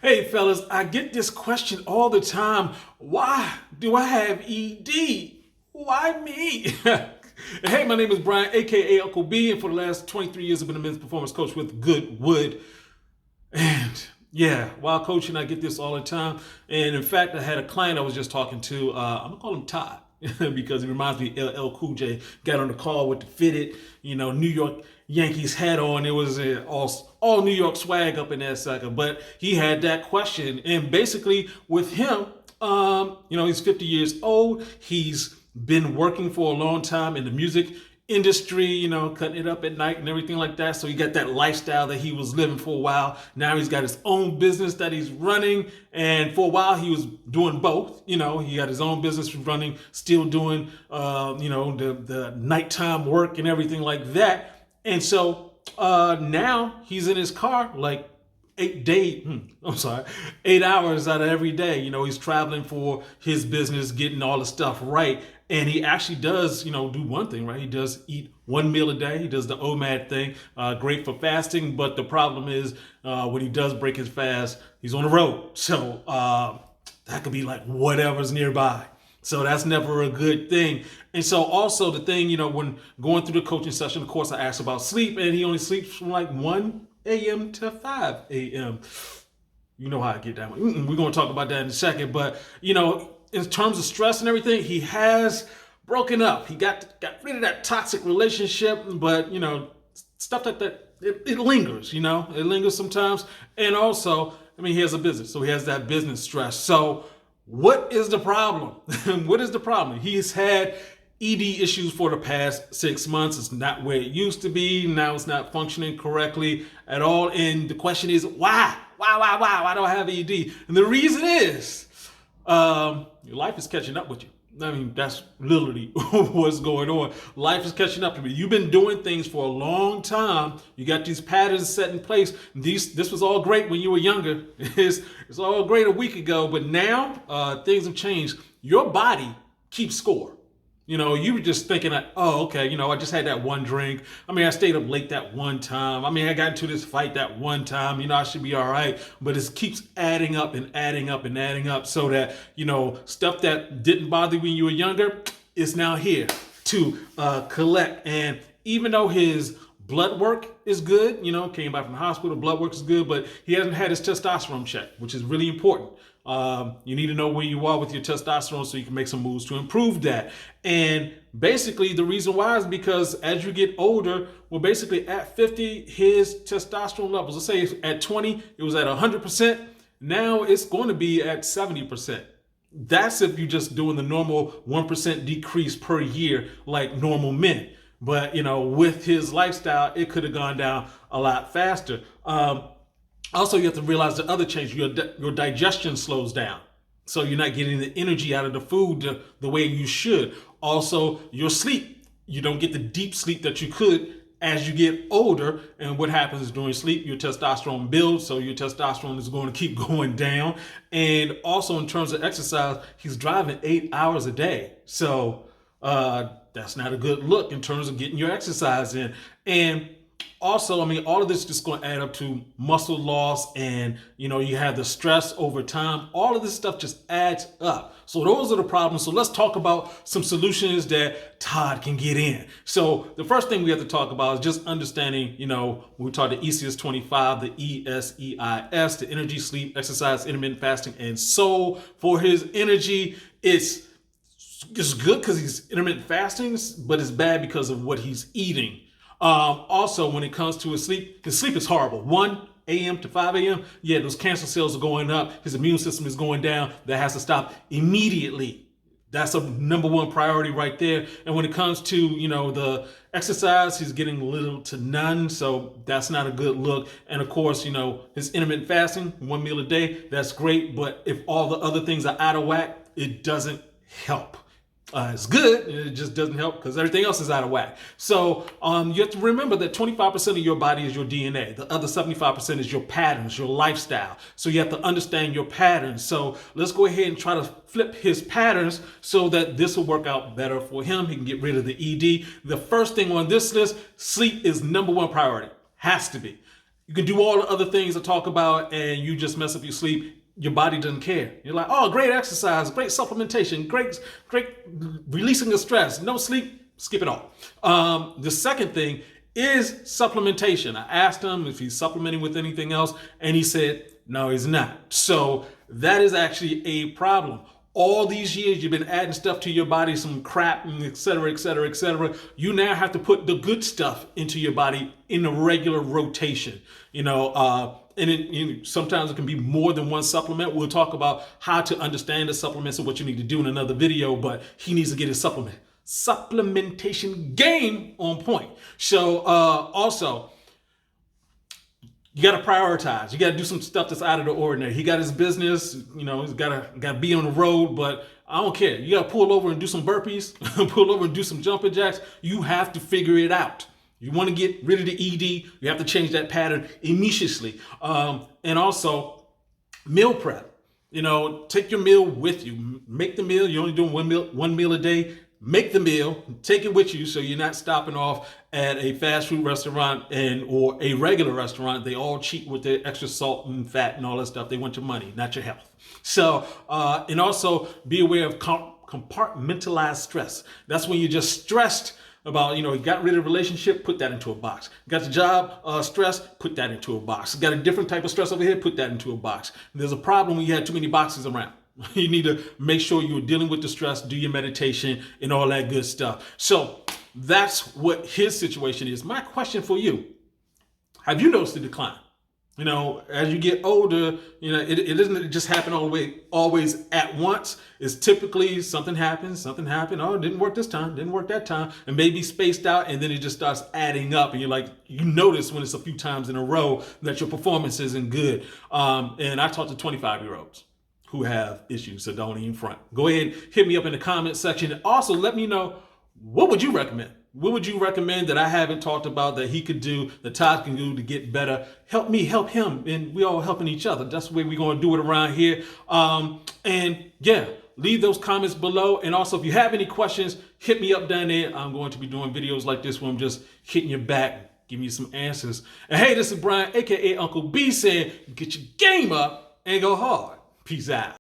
Hey fellas, I get this question all the time. Why do I have ED? Why me? Hey, my name is Brian, aka Uncle B, and for the last 23 years I've been a men's performance coach with Goodwood. And yeah, while coaching, I get this all the time. And in fact, I had a client I was just talking to. I'm gonna call him Todd because he reminds me of LL Cool J. Got on the call with the fitted, New York Yankees hat on. It was all New York swag up in that sucker. But he had that question, and basically with him, he's 50 years old. He's been working for a long time in the music industry, cutting it up at night and everything like that. So he got that lifestyle that he was living for a while. Now he's got his own business that he's running. And for a while he was doing both. He got his own business running, still doing, the nighttime work and everything like that. And so now he's in his car like 8 hours out of every day. He's traveling for his business, getting all the stuff right. And he actually does, do one thing, right? He does eat one meal a day. He does the OMAD thing, great for fasting. But the problem is when he does break his fast, he's on the road. So that could be like whatever's nearby. So that's never a good thing. And so also the thing, when going through the coaching session, of course, I asked about sleep, and he only sleeps from like 1 a.m. to 5 a.m. You know how I get down. We're going to talk about that in a second. But, in terms of stress and everything, he has broken up. He got rid of that toxic relationship, but, stuff like that, it lingers, it lingers sometimes. And also, he has a business, so he has that business stress. So what is the problem? What is the problem? He's had ED issues for the past 6 months. It's not where it used to be. Now it's not functioning correctly at all. And the question is, why? Why do I have ED? And the reason is, your life is catching up with you. That's literally what's going on. Life is catching up to you. You've been doing things for a long time. You got these patterns set in place. This was all great when you were younger. It's all great a week ago, but now things have changed. Your body keeps score. You were just thinking that, oh, okay, I just had that one drink. I stayed up late that one time. I got into this fight that one time. I should be all right. But it keeps adding up and adding up and adding up so that, stuff that didn't bother you when you were younger is now here to collect. And even though his blood work is good, came back from the hospital, blood work is good, but he hasn't had his testosterone checked, which is really important. You need to know where you are with your testosterone so you can make some moves to improve that. And basically the reason why is because as you get older, well, basically at 50, his testosterone levels, let's say at 20, it was at 100%. Now it's going to be at 70%. That's if you're just doing the normal 1% decrease per year like normal men. But, with his lifestyle, it could have gone down a lot faster. Also, you have to realize the other change, your digestion slows down. So you're not getting the energy out of the food the way you should. Also, your sleep, you don't get the deep sleep that you could as you get older. And what happens during sleep, your testosterone builds. So your testosterone is going to keep going down. And also in terms of exercise, he's driving 8 hours a day. So that's not a good look in terms of getting your exercise in. And also, all of this is just going to add up to muscle loss, and you have the stress over time. All of this stuff just adds up. So those are the problems. So let's talk about some solutions that Todd can get in. So the first thing we have to talk about is just understanding, when we talk the ESEIS 25, the ESEIS, the energy, sleep, exercise, intermittent fasting, and soul. For his energy, it's good because he's intermittent fasting, but it's bad because of what he's eating. Also, when it comes to his sleep is horrible. 1 a.m. to 5 a.m., those cancer cells are going up. His immune system is going down. That has to stop immediately. That's a number one priority right there. And when it comes to, the exercise, he's getting little to none. So that's not a good look. And of course, his intermittent fasting, 1 meal a day, that's great. But if all the other things are out of whack, it doesn't help. It's good, it just doesn't help because everything else is out of whack. So you have to remember that 25% of your body is your DNA. The other 75% is your patterns, your lifestyle. So you have to understand your patterns. So let's go ahead and try to flip his patterns so that this will work out better for him. He can get rid of the ED. The first thing on this list, sleep is number one priority. Has to be. You can do all the other things I talk about and you just mess up your sleep. Your body doesn't care. You're like, oh, great exercise, great supplementation, great releasing of stress. No sleep, skip it all. The second thing is supplementation. I asked him if he's supplementing with anything else, and he said, no, he's not. So that is actually a problem. All these years you've been adding stuff to your body, some crap, and et cetera, et cetera, et cetera. You now have to put the good stuff into your body in a regular rotation. And sometimes it can be more than one supplement. We'll talk about how to understand the supplements and what you need to do in another video, but he needs to get his supplementation game on point. So also, you got to prioritize. You got to do some stuff that's out of the ordinary. He got his business, he's got to be on the road, but I don't care. You got to pull over and do some burpees, pull over and do some jumping jacks. You have to figure it out. You want to get rid of the ED, you have to change that pattern immediately. And also, meal prep. Take your meal with you. Make the meal. You're only doing one meal a day. Make the meal, take it with you so you're not stopping off at a fast food restaurant or a regular restaurant. They all cheat with their extra salt and fat and all that stuff. They want your money, not your health. So, and also be aware of compartmentalized stress. That's when you're just stressed about, you got rid of the relationship, put that into a box. Got the job stress, put that into a box. Got a different type of stress over here, put that into a box. There's a problem when you have too many boxes around. You need to make sure you're dealing with the stress, do your meditation and all that good stuff. So that's what his situation is. My question for you, have you noticed the decline? As you get older, it doesn't just happen always at once. It's typically something happens. Oh, it didn't work this time, didn't work that time, and maybe spaced out, and then it just starts adding up. And you notice when it's a few times in a row that your performance isn't good. And I talk to 25-year-olds who have issues, so don't even front. Go ahead, hit me up in the comment section. And also let me know, what would you recommend? What would you recommend that I haven't talked about that he could do, that Todd can do to get better? Help me, help him, and we all helping each other. That's the way we're going to do it around here. And yeah, leave those comments below. And also, if you have any questions, hit me up down there. I'm going to be doing videos like this where I'm just hitting your back, giving you some answers. And hey, this is Brian, aka Uncle B, saying get your game up and go hard. Peace out.